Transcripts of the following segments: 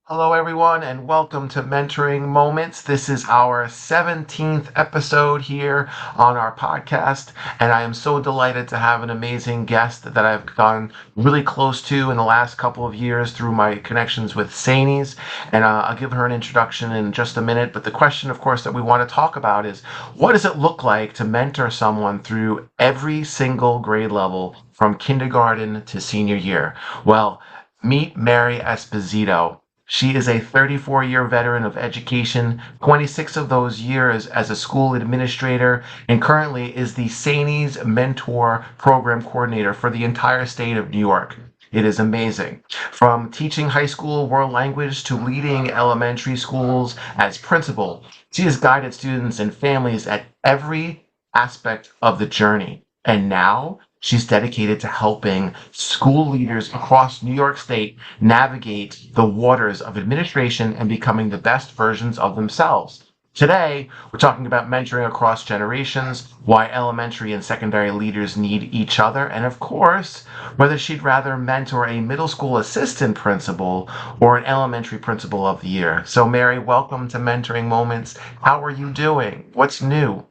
Hello, everyone, and welcome to Mentoring Moments. This is our 17th episode here on our podcast, and I am so delighted to have an amazing guest that I've gone really close to in the last couple of years through my connections with SAANYS. And I'll give her an introduction in just a minute. But the question, of course, that we want to talk about is what does it look like to mentor someone through every single grade level from kindergarten to senior year? Well, meet Mary Esposito. She is a 34-year veteran of education, 26 of those years as a school administrator, and currently is the SAANYS Mentor Program Coordinator for the entire state of New York. It is amazing. From teaching high school world language to leading elementary schools as principal, she has guided students and families at every aspect of the journey. And now she's dedicated to helping school leaders across New York State navigate the waters of administration and becoming the best versions of themselves. Today, we're talking about mentoring across generations, why elementary and secondary leaders need each other, and of course, whether she'd rather mentor a middle school assistant principal or an elementary principal of the year. So, Mary, welcome to Mentoring Moments. How are you doing? What's new?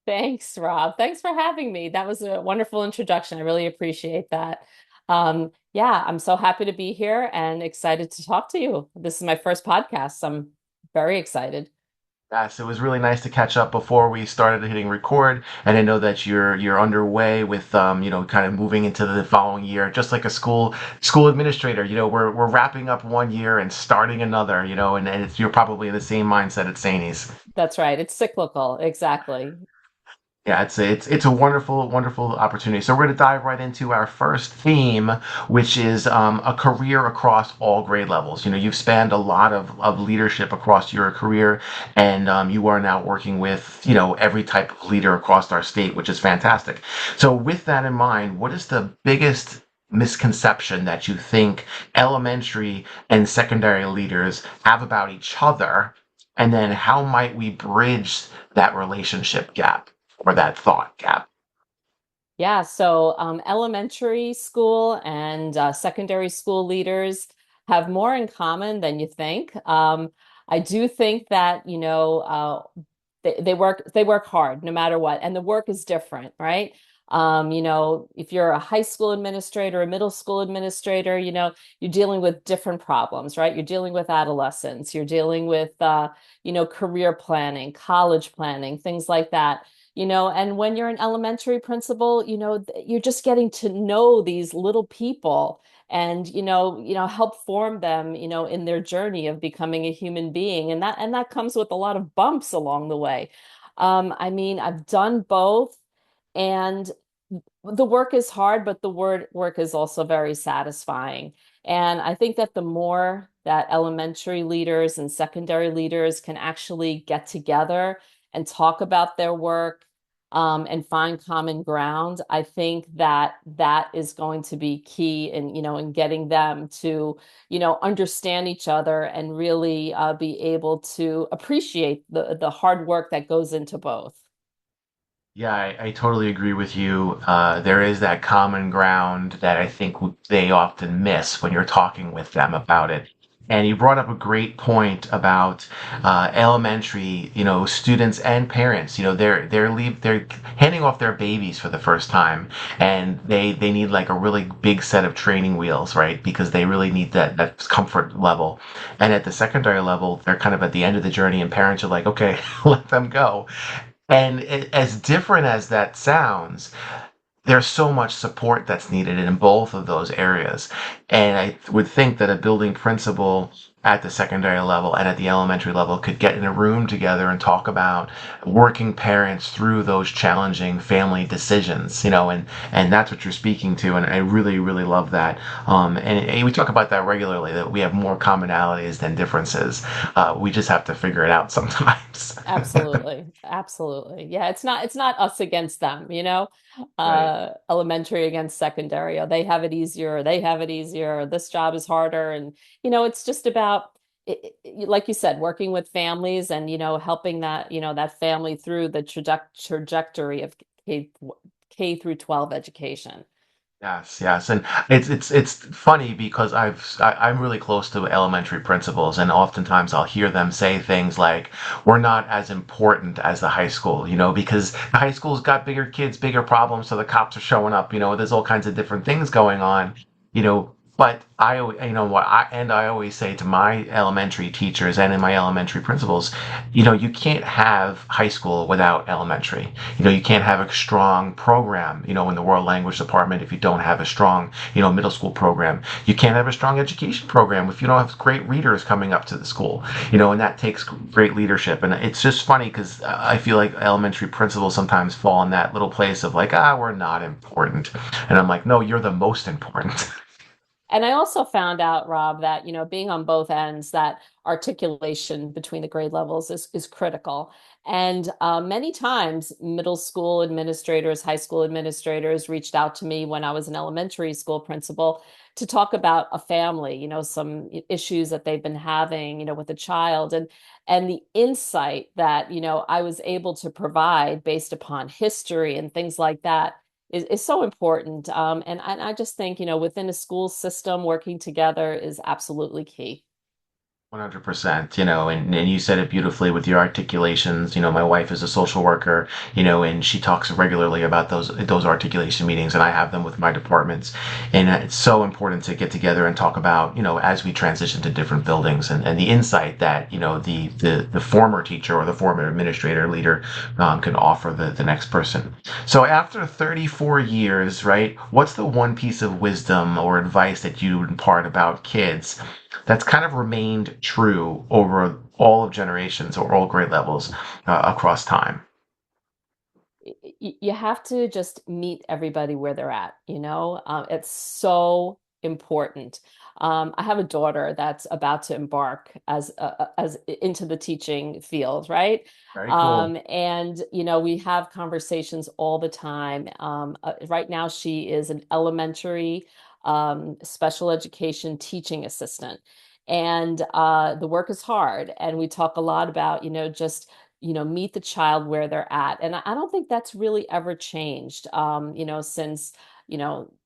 Thanks, Rob. Thanks for having me. That was a wonderful introduction. I really appreciate that. Yeah, I'm so happy to be here and excited to talk to you. This is my first podcast, so I'm very excited. Yes, it was really nice to catch up before we started hitting record, and I know that you're underway with kind of moving into the following year, just like a school administrator. We're wrapping up one year and starting another. And you're probably in the same mindset at Sanies. That's right. It's cyclical. Exactly. Yeah, it's a wonderful opportunity. So we're going to dive right into our first theme, which is a career across all grade levels. You've spanned a lot of leadership across your career, and you are now working with every type of leader across our state, which is fantastic. So with that in mind, what is the biggest misconception that you think elementary and secondary leaders have about each other, and then how might we bridge that relationship gap? Or that thought gap. Yeah, so elementary school and secondary school leaders have more in common than you think. I do think that, they work hard no matter what, and the work is different, right? If you're a high school administrator, a middle school administrator, you're dealing with different problems, right? You're dealing with adolescents, you're dealing with, career planning, college planning, things like that. And when you're an elementary principal, you're just getting to know these little people and help form them in their journey of becoming a human being, and that comes with a lot of bumps along the way. I mean, I've done both, and the work is hard, but the work is also very satisfying. And I think that the more that elementary leaders and secondary leaders can actually get together and talk about their work, and find common ground, I think that that is going to be key in getting them to, understand each other and really be able to appreciate the hard work that goes into both. Yeah, I totally agree with you. There is that common ground that I think they often miss when you're talking with them about it. And you brought up a great point about elementary, students and parents. They're handing off their babies for the first time, and they need like a really big set of training wheels, right? Because they really need that comfort level. And at the secondary level, they're kind of at the end of the journey, and parents are like, okay, let them go. And as different as that sounds, there's so much support that's needed in both of those areas. And I would think that a building principal at the secondary level and at the elementary level could get in a room together and talk about working parents through those challenging family decisions, and that's what you're speaking to. And I really, really love that. And we talk about that regularly, that we have more commonalities than differences. We just have to figure it out sometimes. Absolutely. Absolutely. Yeah, it's not us against them, Right. elementary against secondary. Oh, they have it easier, they have it easier, this job is harder. And, it's just about, like you said, working with families and, helping that family through the trajectory of K through 12 education. Yes, yes, and it's funny because I'm really close to elementary principals, and oftentimes I'll hear them say things like, "We're not as important as the high school," because the high school's got bigger kids, bigger problems, so the cops are showing up. There's all kinds of different things going on. But I always say to my elementary teachers and in my elementary principals, you can't have high school without elementary. You can't have a strong program, in the world language department if you don't have a strong, middle school program. You can't have a strong education program if you don't have great readers coming up to the school, and that takes great leadership. And it's just funny because I feel like elementary principals sometimes fall in that little place of like, we're not important. And I'm like, no, you're the most important. And I also found out, Rob, that, being on both ends, that articulation between the grade levels is critical. And many times, middle school administrators, high school administrators reached out to me when I was an elementary school principal to talk about a family, some issues that they've been having, with a child. And the insight that, I was able to provide based upon history and things like that is so important. And I just think, within a school system, working together is absolutely key. 100%, and you said it beautifully with your articulations. My wife is a social worker, and she talks regularly about those articulation meetings, and I have them with my departments. And it's so important to get together and talk about, as we transition to different buildings and the insight that, the former teacher or the former administrator leader can offer the next person. So after 34 years, right, what's the one piece of wisdom or advice that you impart about kids that's kind of remained true over all of generations or all grade levels across time? You have to just meet everybody where they're at, it's so important. I have a daughter that's about to embark as into the teaching field, right? Very cool. And we have conversations all the time. Right now, she is an elementary special education teaching assistant, and the work is hard. And we talk a lot about, just meet the child where they're at. And I don't think that's really ever changed, since,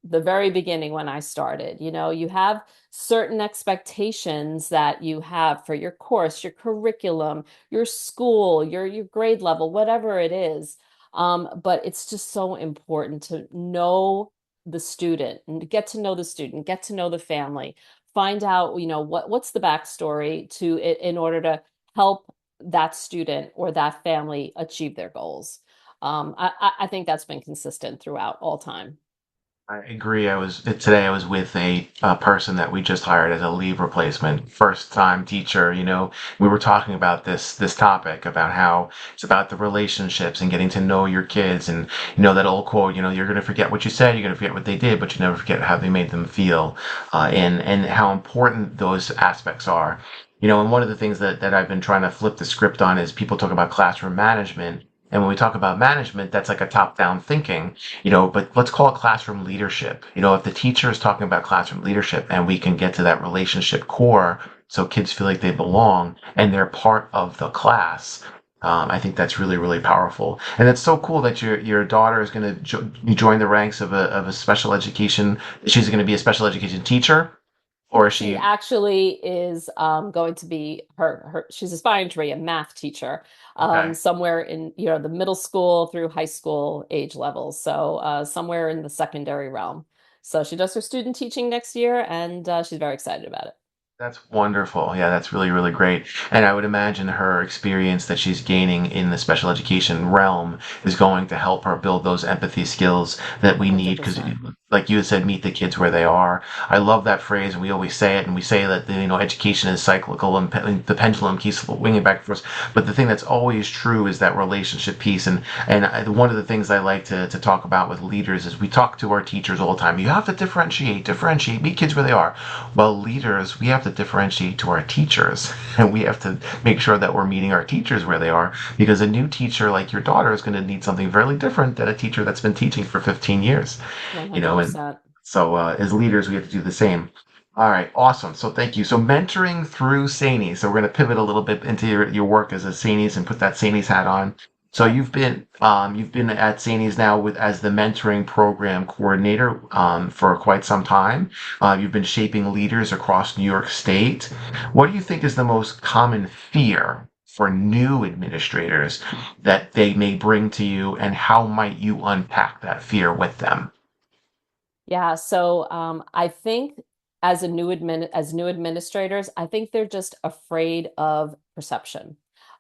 the very beginning when I started. You have certain expectations that you have for your course, your curriculum, your school, your grade level, whatever it is. But it's just so important to know the student and get to know the student, get to know the family, find out, what's the backstory to it in order to help that student or that family achieve their goals. I think that's been consistent throughout all time. I agree. Today I was with a person that we just hired as a leave replacement, first time teacher. We were talking about this topic about how it's about the relationships and getting to know your kids, and that old quote. You're going to forget what you said, you're going to forget what they did, but you never forget how they made them feel, and how important those aspects are. And one of the things that I've been trying to flip the script on is people talk about classroom management. And when we talk about management, that's like a top-down thinking, but let's call it classroom leadership. If the teacher is talking about classroom leadership and we can get to that relationship core so kids feel like they belong and they're part of the class, I think that's really, really powerful. And it's so cool that your daughter is going to join the ranks of a special education. She's going to be a special education teacher, or is She she? actually is going to be she's aspiring to be a math teacher, Okay. somewhere in the middle school through high school age levels, so somewhere in the secondary realm. So she does her student teaching next year, and she's very excited about it. That's wonderful. Yeah, that's really, really great. And I would imagine her experience that she's gaining in the special education realm is going to help her build those empathy skills that we need. Because, 100%. like you had said, meet the kids where they are. I love that phrase, and we always say it, and we say that education is cyclical, and the pendulum keeps swinging back and forth. But the thing that's always true is that relationship piece. One of the things I like to talk about with leaders is we talk to our teachers all the time. You have to differentiate, meet kids where they are. Well, leaders, we have to differentiate to our teachers, and we have to make sure that we're meeting our teachers where they are, because a new teacher like your daughter is going to need something very different than a teacher that's been teaching for 15 years. And 100%. so as leaders we have to do the same. All right, awesome. So thank you. So mentoring through SAANYS. So we're going to pivot a little bit into your work as a SAANYS and put that SAANYS hat on. So you've been at SAANYS now with as the mentoring program coordinator for quite some time. You've been shaping leaders across New York State. What do you think is the most common fear for new administrators that they may bring to you, and how might you unpack that fear with them? Yeah, so I think as new administrators, I think they're just afraid of perception,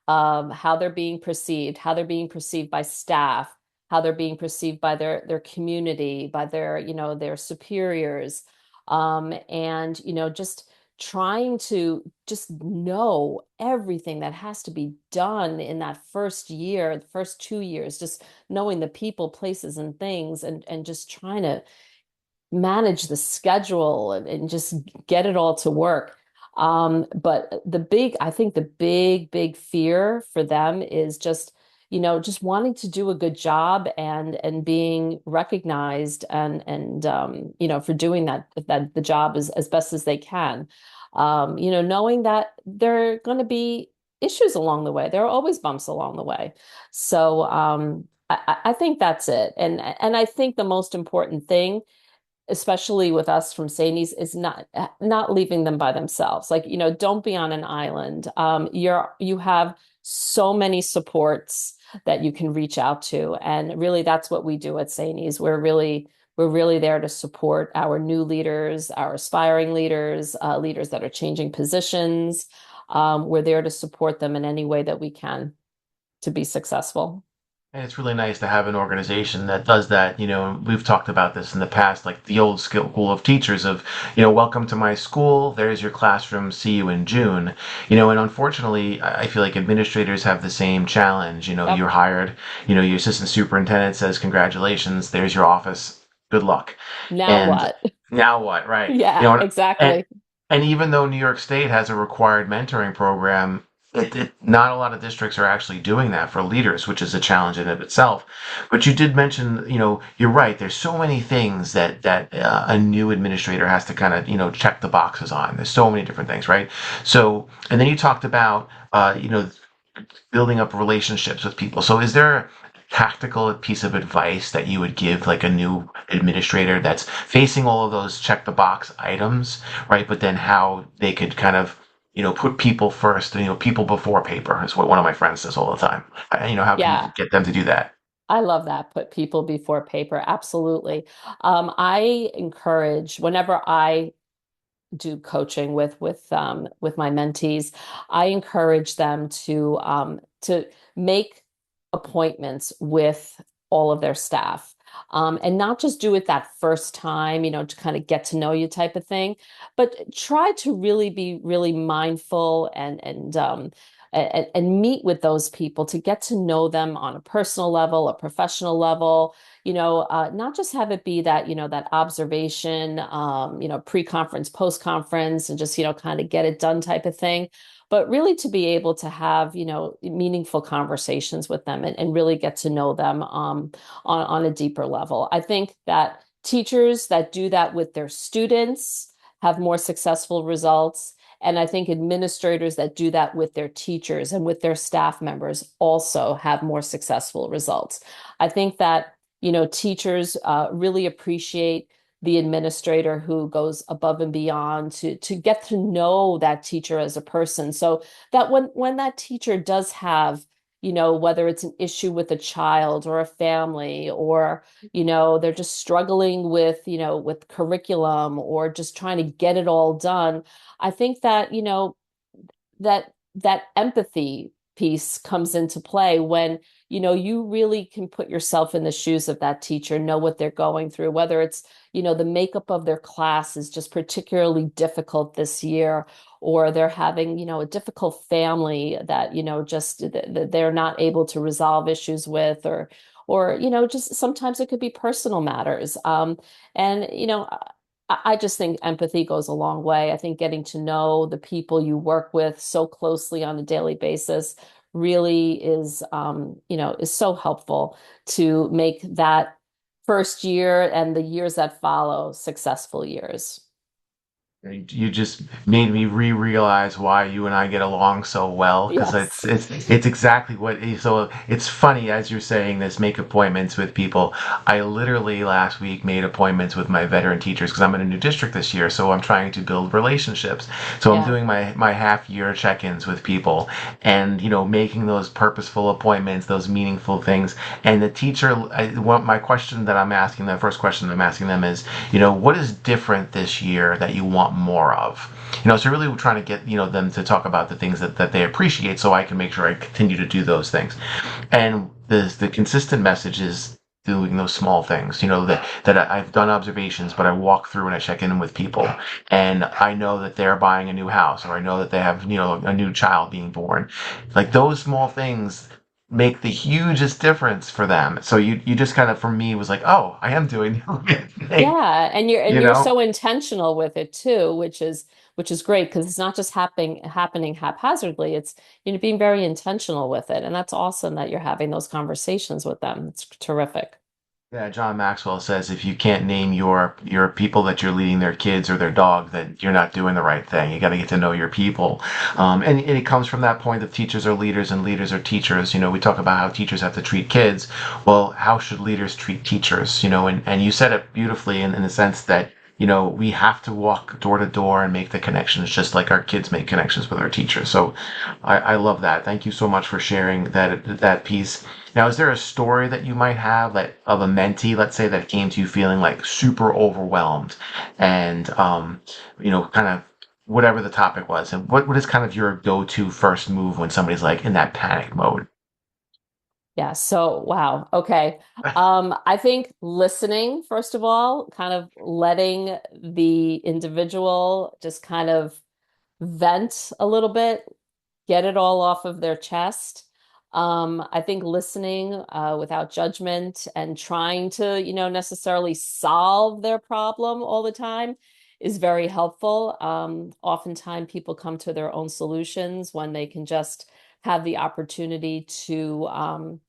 how they're being perceived, how they're being perceived by staff, how they're being perceived by their community, by their superiors, and just trying to just know everything that has to be done in that first year, the first 2 years, just knowing the people, places, and things, and just trying to manage the schedule and just get it all to work. But I think the big fear for them is just wanting to do a good job and being recognized and for doing that the job as best as they can. Knowing that there are going to be issues along the way. There are always bumps along the way. So I think that's it. And I think the most important thing, especially with us from SAANYS, is not leaving them by themselves. Like, don't be on an island. You have so many supports that you can reach out to, and really that's what we do at SAANYS. We're really there to support our new leaders, our aspiring leaders, leaders that are changing positions. We're there to support them in any way that we can to be successful. And it's really nice to have an organization that does that. We've talked about this in the past, like the old school of teachers of, welcome to my school. There's your classroom. See you in June. And unfortunately, I feel like administrators have the same challenge. Yep. You're hired, your assistant superintendent says, congratulations. There's your office. Good luck. Now And what? now what? Right. Yeah, And, exactly. and even though New York State has a required mentoring program, not a lot of districts are actually doing that for leaders, which is a challenge in of itself. But you did mention, you're right. There's so many things that a new administrator has to kind of, check the boxes on. There's so many different things, right? So, and then you talked about, building up relationships with people. So, is there a tactical piece of advice that you would give like a new administrator that's facing all of those check the box items, right? But then how they could kind of, put people first, people before paper is what one of my friends says all the time. How can you Yeah. get them to do that? I love that. Put people before paper. Absolutely. I encourage whenever I do coaching with my mentees, I encourage them to make appointments with all of their staff. And not just do it that first time, to kind of get to know you type of thing, but try to really be really mindful and meet with those people to get to know them on a personal level, a professional level, not just have it be that, that observation, pre-conference, post-conference, and just, kind of get it done type of thing, but really to be able to have, meaningful conversations with them and really get to know them on a deeper level. I think that teachers that do that with their students have more successful results. And I think administrators that do that with their teachers and with their staff members also have more successful results. I think that, teachers really appreciate the administrator who goes above and beyond to get to know that teacher as a person. So that when that teacher does have, whether it's an issue with a child or a family, or, they're just struggling with curriculum or just trying to get it all done, I think that, that empathy piece comes into play when, you really can put yourself in the shoes of that teacher, know what they're going through, whether it's, the makeup of their class is just particularly difficult this year, or they're having, a difficult family that, just they're not able to resolve issues with, or, just sometimes it could be personal matters. And, I just think empathy goes a long way. I think getting to know the people you work with so closely on a daily basis really is so helpful to make that first year and the years that follow successful years. You just made me re-realize why you and I get along so well, because Yes. it's exactly what. So it's funny as you're saying this. Make appointments with people. I literally last week made appointments with my veteran teachers because I'm in a new district this year. So I'm trying to build relationships. So I'm Yeah. doing my half year check-ins with people, and making those purposeful appointments, those meaningful things. And the teacher, my question that I'm asking, the first question I'm asking them is, what is different this year that you want more of? So really trying to get, them to talk about the things that they appreciate so I can make sure I continue to do those things. And the consistent message is doing those small things, that I've done observations, but I walk through and I check in with people, and I know that they're buying a new house, or I know that they have, a new child being born. Like those small things make the hugest difference for them. So you just kind of, for me, was like, oh, I am doing the right thing, Yeah, and you you're know? so intentional with it too, which is great because it's not just happening haphazardly. It's being very intentional with it, and that's awesome that you're having those conversations with them. It's terrific. Yeah, John Maxwell says if you can't name your people that you're leading, their kids or their dog, then you're not doing the right thing. You got to get to know your people, and it comes from that point that teachers are leaders and leaders are teachers. We talk about how teachers have to treat kids. Well, how should leaders treat teachers? And you said it beautifully in the sense that we have to walk door to door and make the connections just like our kids make connections with our teachers. So I love that. Thank you so much for sharing that piece. Now, is there a story that you might have that of a mentee, let's say, that came to you feeling like super overwhelmed, and kind of whatever the topic was, and what is kind of your go-to first move when somebody's like in that panic mode? Yeah, so wow. Okay. I think listening, first of all, kind of letting the individual just kind of vent a little bit, get it all off of their chest. I think listening without judgment and trying to, necessarily solve their problem all the time is very helpful. Oftentimes, people come to their own solutions when they can just have the opportunity to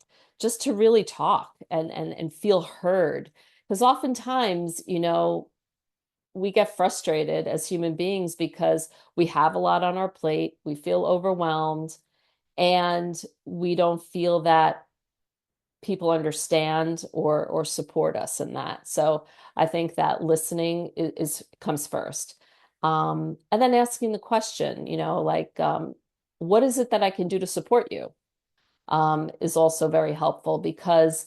just to really talk and feel heard. Because oftentimes, we get frustrated as human beings because we have a lot on our plate, we feel overwhelmed, and we don't feel that people understand or support us in that. So I think that listening comes first. And then asking the question, like, what is it that I can do to support you? Is also very helpful because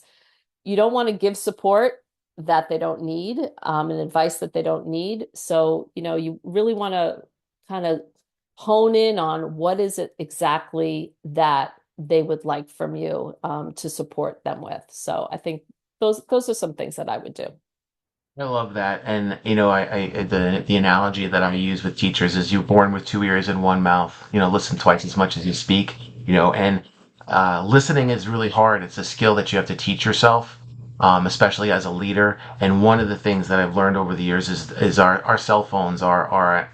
you don't want to give support that they don't need, and advice that they don't need. So, you really want to kind of hone in on what is it exactly that they would like from you, to support them with. So I think those are some things that I would do. I love that, and the analogy that I use with teachers is you're born with two ears and one mouth. Listen twice as much as you speak. And listening is really hard. It's a skill that you have to teach yourself, especially as a leader. And one of the things that I've learned over the years is our cell phones are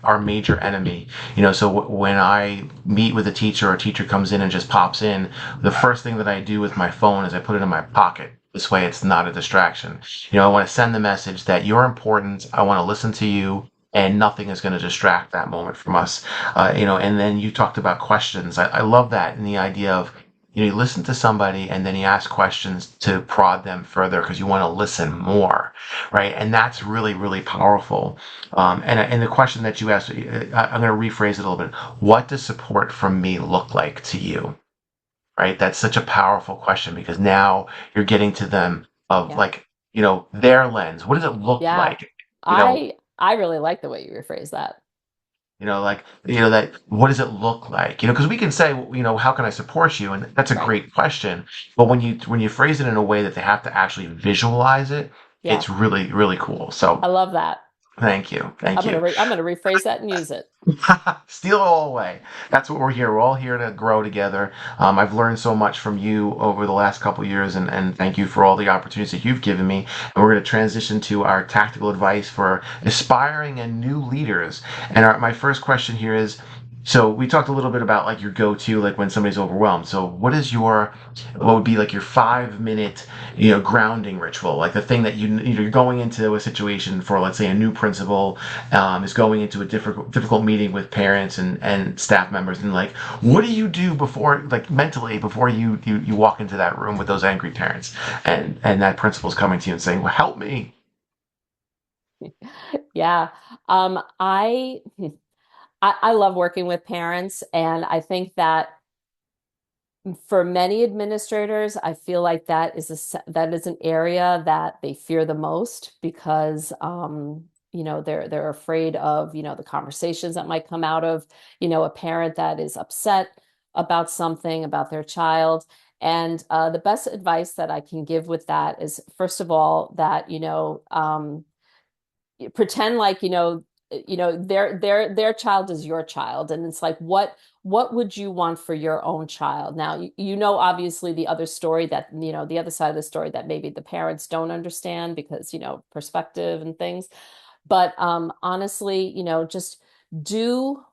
our major enemy. So when I meet with a teacher, or a teacher comes in and just pops in, the first thing that I do with my phone is I put it in my pocket. This way, it's not a distraction. I want to send the message that you're important. I want to listen to you, and nothing is going to distract that moment from us. And then you talked about questions. I love that, and the idea of, you listen to somebody and then you ask questions to prod them further because you want to listen more, right? And that's really, really powerful. And the question that you asked, I'm going to rephrase it a little bit. What does support from me look like to you? Right? That's such a powerful question because now you're getting to them of Yeah. like, their lens. What does it look Yeah. like? You know, I really like the way you rephrase that. like, that, what does it look like? Because we can say, how can I support you? And that's a Right. great question. But when you phrase it in a way that they have to actually visualize it, Yeah. it's really, really cool. So I love that. thank you. Thank you. I'm gonna rephrase that and use it. Steal it all away. That's what we're here. We're all here to grow together. I've learned so much from you over the last couple years, and thank you for all the opportunities that you've given me. And we're going to transition to our tactical advice for aspiring and new leaders. And my first question here is, So we talked a little bit about like your go-to, like when somebody's overwhelmed. So what would be like your 5 minute, grounding ritual? Like the thing that you're going into a situation for, let's say a new principal, is going into a difficult meeting with parents and staff members, and like, what do you do before, like mentally, before you walk into that room with those angry parents, and that principal's coming to you and saying, well, help me. Yeah. Um, I, I love working with parents, and I think that for many administrators, I feel like that is an area that they fear the most because they're afraid of, the conversations that might come out of, a parent that is upset about something about their child. And the best advice that I can give with that is, first of all, that, pretend like their child is your child, and it's like, what would you want for your own child? Now, obviously the other story, that the other side of the story, that maybe the parents don't understand because perspective and things. But honestly, just do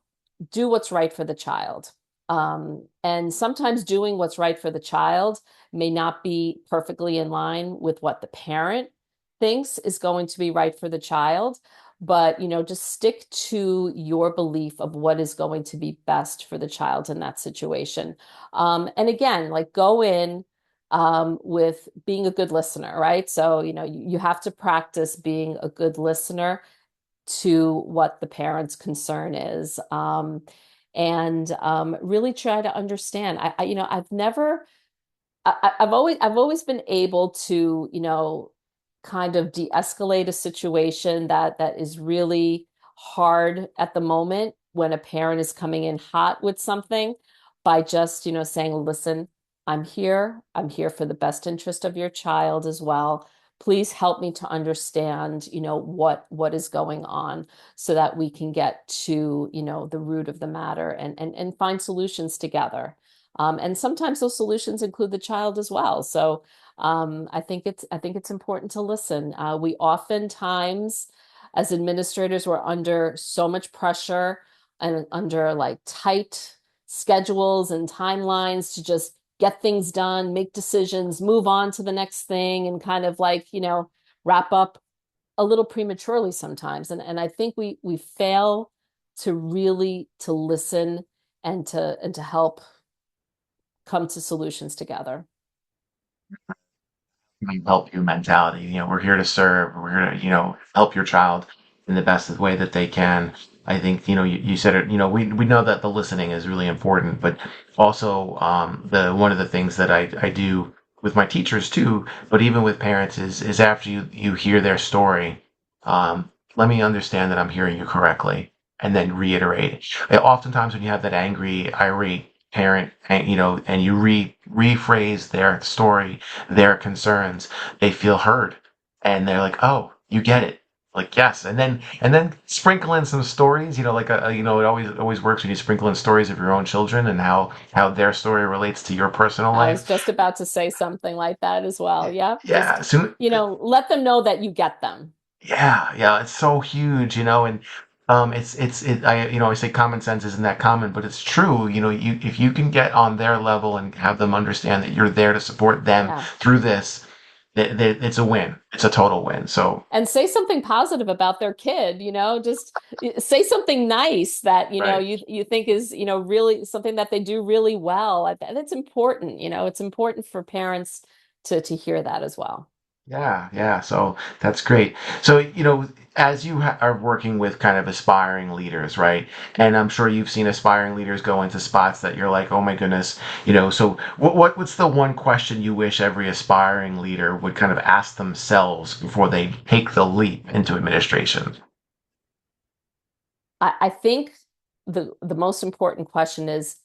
do what's right for the child. And sometimes doing what's right for the child may not be perfectly in line with what the parent thinks is going to be right for the child. But, just stick to your belief of what is going to be best for the child in that situation. And again, like, go in with being a good listener, right? So, you have to practice being a good listener to what the parent's concern is. And really try to understand. I've never, I've always been able to, kind of de-escalate a situation that is really hard at the moment when a parent is coming in hot with something, by just, saying, listen, I'm here for the best interest of your child as well. Please help me to understand, what is going on, so that we can get to, the root of the matter, and find solutions together. And sometimes those solutions include the child as well. So I think it's important to listen. We oftentimes, as administrators, we're under so much pressure and under like tight schedules and timelines to just get things done, make decisions, move on to the next thing, and kind of like, wrap up a little prematurely sometimes. And I think we fail to really to listen and to help come to solutions together. Help you mentality. We're here to serve. We're here to, help your child in the best way that they can. I think, you said it, we know that the listening is really important, but also, the one of the things that I do with my teachers too, but even with parents is after you hear their story, let me understand that I'm hearing you correctly, and then reiterate. Oftentimes when you have that angry, irate parent, and you rephrase their story, their concerns, they feel heard, and they're like, "Oh, you get it." Like, yes, and then sprinkle in some stories. Like it always works when you sprinkle in stories of your own children and how their story relates to your personal I was life. just about to say something like that as well. Yeah, Yeah, just, soon. let them know that you get them. Yeah, yeah, it's so huge, and I say common sense isn't that common, but it's true. If you can get on their level and have them understand that you're there to support them Yeah. through this, it's a win. It's a total win. So, And say something positive about their kid, just say something nice that, right. you think is, really something that they do really well. And it's important, it's important for parents to hear that as well. Yeah, yeah. So that's great. So, as you are working with kind of aspiring leaders, right? And I'm sure you've seen aspiring leaders go into spots that you're like, oh my goodness, So, what's the one question you wish every aspiring leader would kind of ask themselves before they take the leap into administration? I think the most important question is,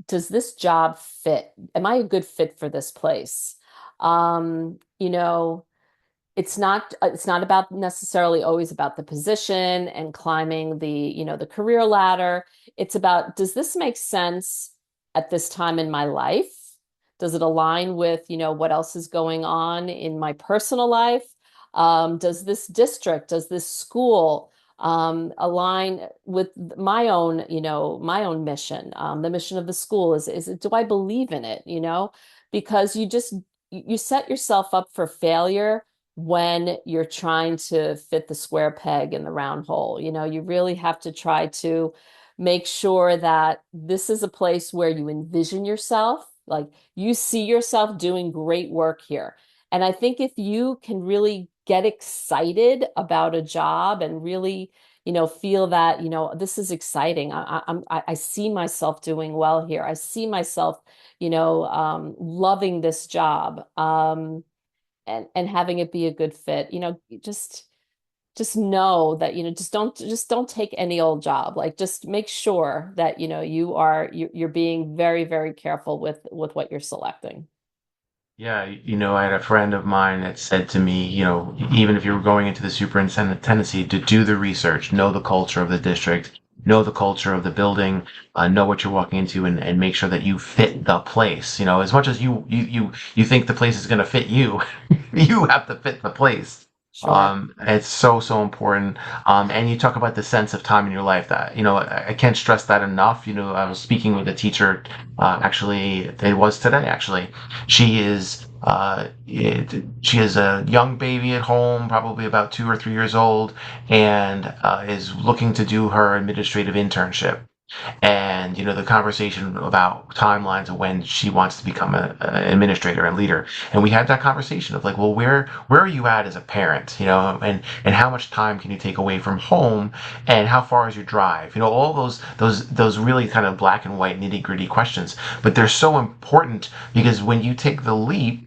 does this job fit? Am I a good fit for this place? Um, you know, it's not about necessarily always about the position and climbing the career ladder. It's about, does this make sense at this time in my life? Does it align with, what else is going on in my personal life? Does this district, does this school, align with my own, my own mission. The mission of the school is do I believe in it, because you set yourself up for failure when you're trying to fit the square peg in the round hole. You really have to try to make sure that this is a place where you envision yourself, like you see yourself doing great work here. And I think if you can really get excited about a job and really, feel that, this is exciting. I see myself doing well here. I see myself, loving this job, and having it be a good fit. Just know that, just don't take any old job. Like just make sure that, you're being very, very careful with what you're selecting. Yeah, I had a friend of mine that said to me, even if you're going into the superintendency, to do the research, know the culture of the district, know the culture of the building, know what you're walking into, and make sure that you fit the place. As much as you think the place is going to fit you, you have to fit the place. Sure. It's so, so important. And you talk about the sense of time in your life that, I can't stress that enough. I was speaking with a teacher, actually, it was today, actually. She is a young baby at home, probably about 2 or 3 years old, and is looking to do her administrative internship. And the conversation about timelines of when she wants to become an administrator and leader. And we had that conversation of like, well, where are you at as a parent? And how much time can you take away from home, and how far is your drive? All those really kind of black and white nitty gritty questions, but they're so important because when you take the leap,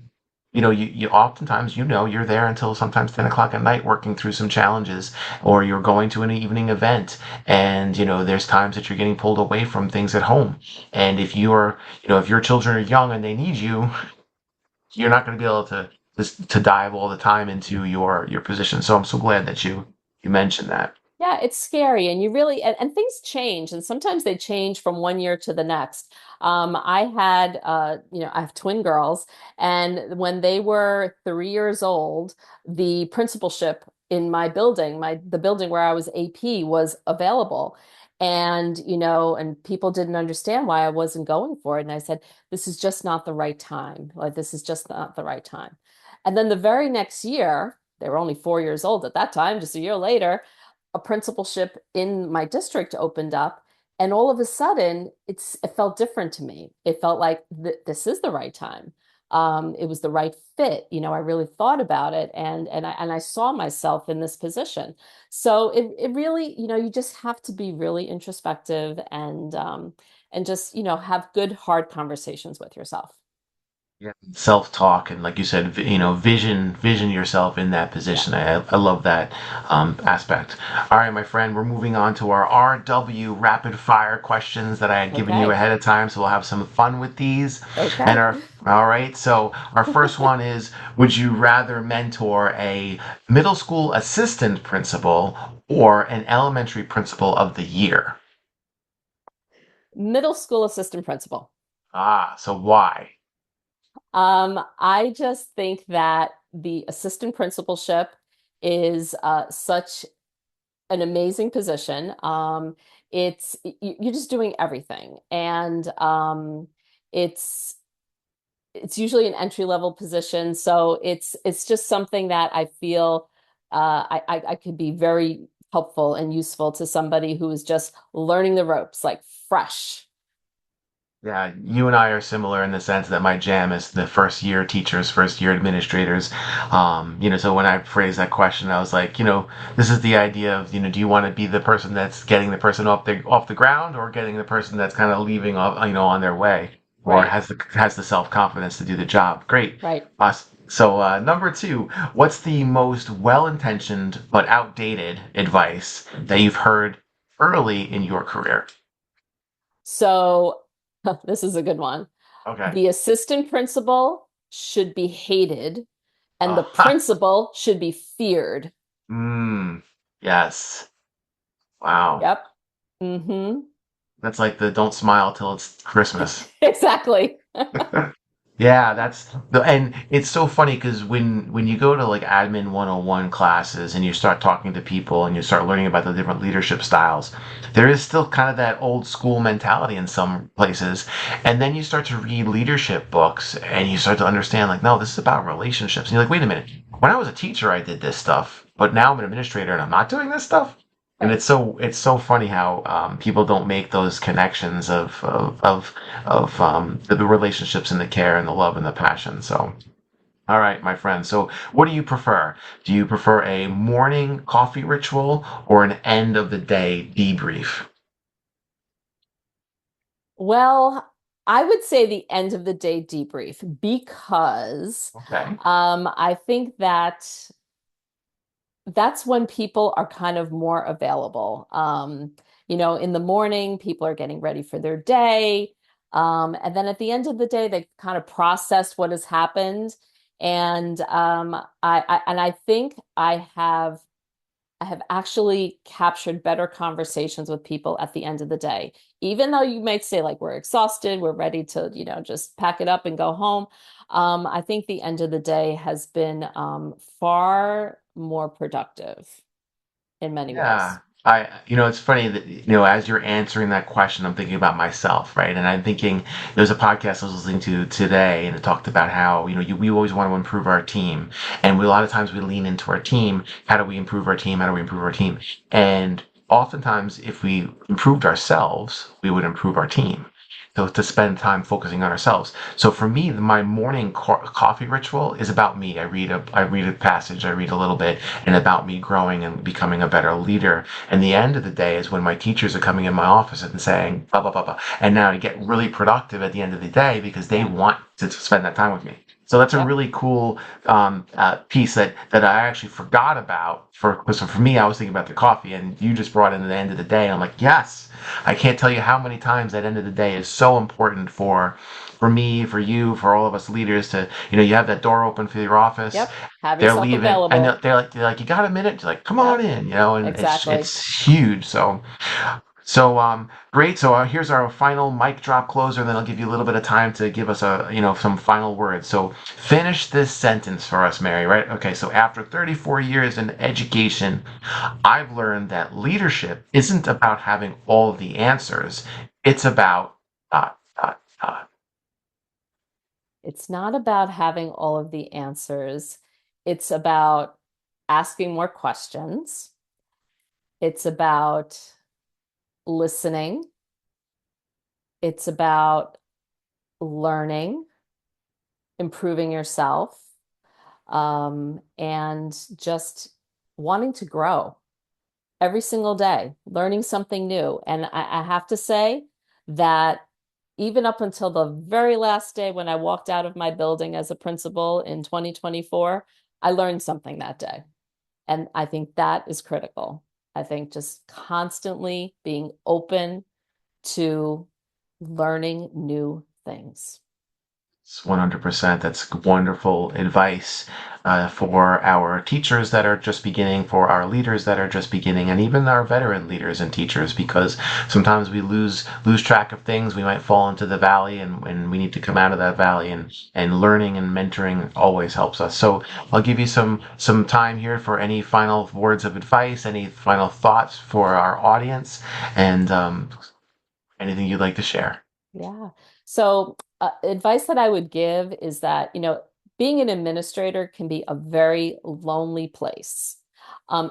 you oftentimes, you're there until sometimes 10 o'clock at night working through some challenges, or you're going to an evening event, and there's times that you're getting pulled away from things at home. And if your children are young and they need you, you're not going to be able to dive all the time into your position. So I'm so glad that you mentioned that. Yeah, it's scary, and you really and things change, and sometimes they change from one year to the next. I have twin girls, and when they were 3 years old, the principalship in my building, the building where I was AP, was available. And and people didn't understand why I wasn't going for it. And I said, this is just not the right time. Like, this is just not the right time. And then the very next year, they were only 4 years old at that time, just a year later, a principalship in my district opened up, and all of a sudden it felt different to me. It felt like this is the right time. It was the right fit. I really thought about it, and I saw myself in this position. So it really, you just have to be really introspective, and just, have good hard conversations with yourself. Yeah. Self-talk, and like you said, vision yourself in that Yeah. position. I love that aspect. All right, my friend, we're moving on to our RW rapid fire questions that I had given you Okay. ahead of time, so we'll have some fun with these. And Okay. our All right, so our first one is, would you rather mentor a middle school assistant principal or an elementary principal of the year? Middle school assistant principal. So why? I just think that the assistant principalship is such an amazing position. You're just doing everything, and it's it's usually an entry level position, so it's just something that I feel I could be very helpful and useful to somebody who is just learning the ropes, like fresh. Yeah, you and I are similar in the sense that my jam is the first year teachers, first year administrators. So when I phrased that question, I was like, this is the idea of, do you want to be the person that's getting the person off the ground, or getting the person that's kind of leaving off, on their way, or Right, has the self-confidence to do the job. Great. right. Number two, what's the most well-intentioned but outdated advice that you've heard early in your career? So this is a good one. Okay. The assistant principal should be hated, and the Uh, principal should be feared. yes. Wow. Yep. Mm-hmm. That's like the don't smile till it's Christmas. Exactly. Yeah, and it's so funny because when you go to like admin 101 classes and you start talking to people and you start learning about the different leadership styles, there is still kind of that old school mentality in some places. And then you start to read leadership books and you start to understand like, no, this is about relationships. And you're like, wait a minute. When I was a teacher, I did this stuff, but now I'm an administrator and I'm not doing this stuff. And Right. it's so funny how people don't make those connections of the relationships and the care and the love and the passion. So, all right, my friend. So, what do you prefer? Do you prefer a morning coffee ritual or an end of the day debrief? Well, I would say the end of the day debrief because Okay. I think that that's when people are kind of more available. In the morning, people are getting ready for their day. And then at the end of the day, they kind of process what has happened. And I think I have actually captured better conversations with people at the end of the day. Even though you might say, like, we're exhausted, we're ready to, just pack it up and go home. I think the end of the day has been far more productive in many Yeah. ways. It's funny that, as you're answering that question, I'm thinking about myself, right? And I'm thinking there's a podcast I was listening to today, and it talked about how, we always want to improve our team. And a lot of times we lean into our team. How do we improve our team? How do we improve our team? And oftentimes, if we improved ourselves, we would improve our team. So to spend time focusing on ourselves. So for me, my morning coffee ritual is about me. I read a passage, I read a little bit, and about me growing and becoming a better leader. And the end of the day is when my teachers are coming in my office and saying blah blah blah blah. And now I get really productive at the end of the day because they Yeah. want to spend that time with me. So that's a Yep. really cool piece that I actually forgot about. So for me, I was thinking about the coffee, and you just brought in the end of the day. And I'm like, yes, I can't tell you how many times that end of the day is so important for me, for you, for all of us leaders to, you have that door open for your office. Yep. Have They're yourself leaving, and available. they're like, you got a minute? You're like, come on Yep. in, and it's Exactly. it's huge. So great. So here's our final mic drop closer, and then I'll give you a little bit of time to give us some final words. So finish this sentence for us, Mary. Right? Okay. So after 34 years in education, I've learned that leadership isn't about having all of the answers. It's about dot dot dot. It's not about having all of the answers. It's about asking more questions. It's about listening. It's about learning, improving yourself, and just wanting to grow every single day, learning something new. And I have to say that even up until the very last day when I walked out of my building as a principal in 2024, I learned something that day. And I think that is critical. I think just constantly being open to learning new things. It's 100%. That's wonderful advice for our teachers that are just beginning, for our leaders that are just beginning, and even our veteran leaders and teachers, because sometimes we lose track of things. We might fall into the valley, and we need to come out of that valley. And learning and mentoring always helps us. So I'll give you some time here for any final words of advice, any final thoughts for our audience, and anything you'd like to share. Yeah. So, advice that I would give is that, being an administrator can be a very lonely place,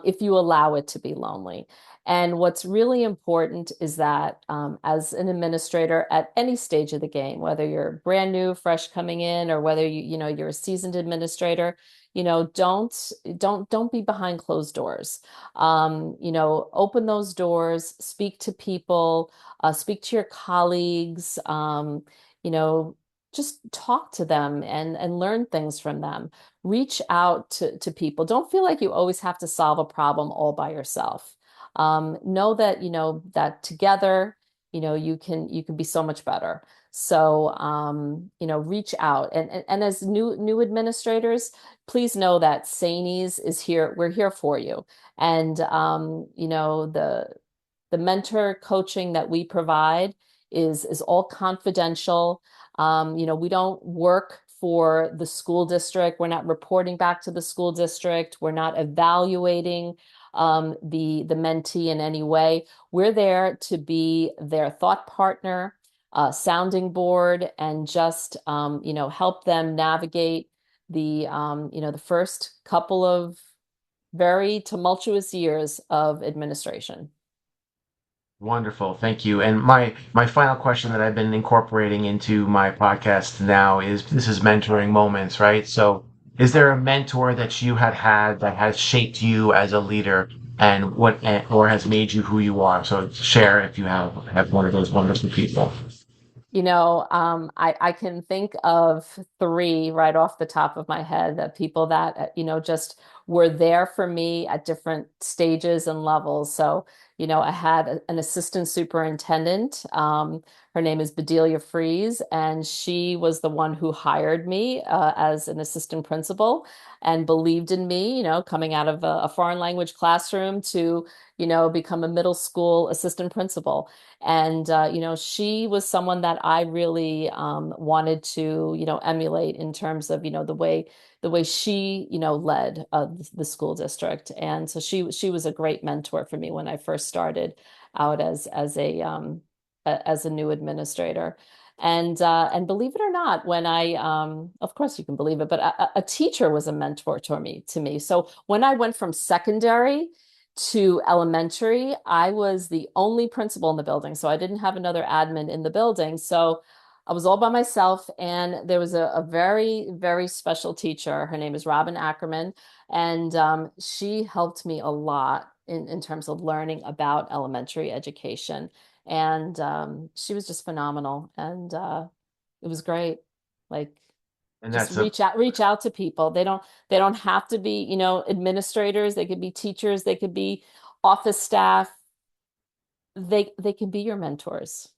if you allow it to be lonely. And what's really important is that, as an administrator at any stage of the game, whether you're brand new, fresh coming in, or whether you're a seasoned administrator, don't be behind closed doors. Open those doors, speak to people, speak to your colleagues, you know, just talk to them and learn things from them. Reach out to people. Don't feel like you always have to solve a problem all by yourself. Know that, that together, you can be so much better. So, reach out and as new administrators, please know that SAANYS is here. We're here for you. And the mentor coaching that we provide is all confidential. We don't work for the school district. We're not reporting back to the school district. We're not evaluating the mentee in any way. We're there to be their thought partner, sounding board, and just help them navigate the first couple of very tumultuous years of administration. Wonderful, thank you. And my final question that I've been incorporating into my podcast now is this is mentoring moments, right? So, is there a mentor that you had that has shaped you as a leader and or has made you who you are? So, share if you have one of those wonderful people. I can think of three right off the top of my head, that people that, just were there for me at different stages and levels. So, I had an assistant superintendent. Her name is Bedelia Fries, and she was the one who hired me as an assistant principal and believed in me, coming out of a foreign language classroom to, become a middle school assistant principal. And she was someone that I really wanted to emulate in terms of the way she led the school district. And so she was a great mentor for me when I first started out as a new administrator. And believe it or not, when I of course you can believe it, but a teacher was a mentor to me. So when I went from secondary to elementary, I was the only principal in the building. So I didn't have another admin in the building. So I was all by myself. And there was a very, very special teacher. Her name is Robin Ackerman. And she helped me a lot in terms of learning about elementary education. And she was just phenomenal. And it was great. Like, And just that's a reach out to people. They don't have to be, administrators. They could be teachers, they could be office staff. They can be your mentors.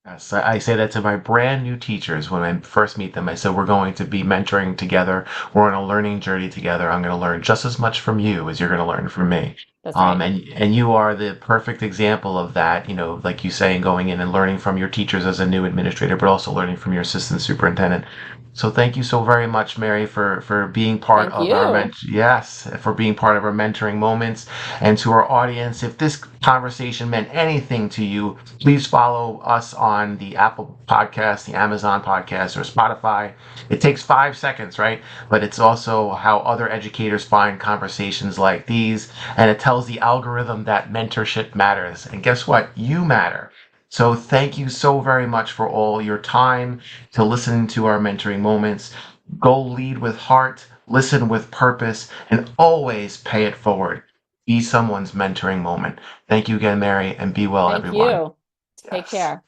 Yes, I say that to my brand new teachers when I first meet them. I said, we're going to be mentoring together. We're on a learning journey together. I'm going to learn just as much from you as you're going to learn from me. That's right. And you are the perfect example of that, like you saying, going in and learning from your teachers as a new administrator, but also learning from your assistant superintendent. So thank you so very much, Mary, for being part Thank of our you. yes, for being part of our mentoring moments. And to our audience, if this conversation meant anything to you, please follow us on the Apple Podcast, the Amazon Podcast, or Spotify. It takes 5 seconds, right? But it's also how other educators find conversations like these, and it tells the algorithm that mentorship matters. And guess what? You matter. So thank you so very much for all your time to listen to our mentoring moments. Go lead with heart, listen with purpose, and always pay it forward. Be someone's mentoring moment. Thank you again, Mary, and be well, Thank everyone. you. Take Yes. care.